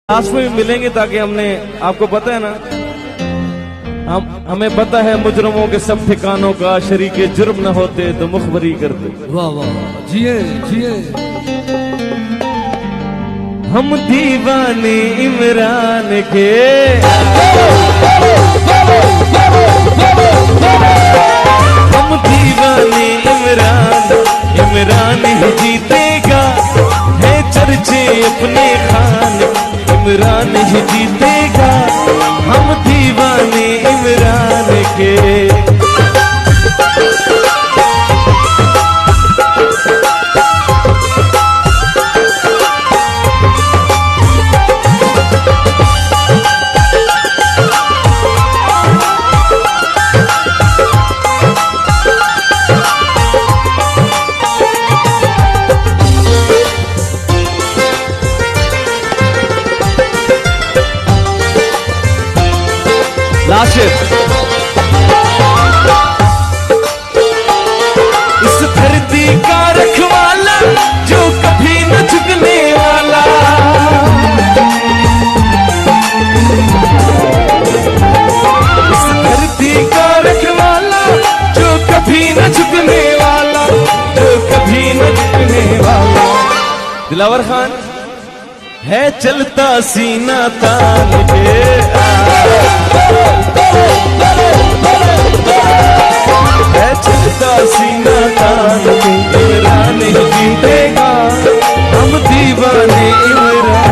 Last में भी मिलेंगे ताकि हमने आपको पता है ना, हमें पता है मुजरमों के सब ठिकानों का, शरीके जुर्म न होते तो मुखबरी करते। वाह वाह, जिए जिए। हम दीवाने इमरान के, हम दीवाने इमरान, इमरान ही जीतेगा, है चर्चे अपने खान, इमरान ही जीतेगा, हम दीवाने इमरान के। इस धरती का रखवाला जो कभी न झुकने वाला, इस धरती का रखवाला जो कभी न झुकने वाला, जो कभी न झुकने वाला। दिलावर खान है चलता सीना तान के।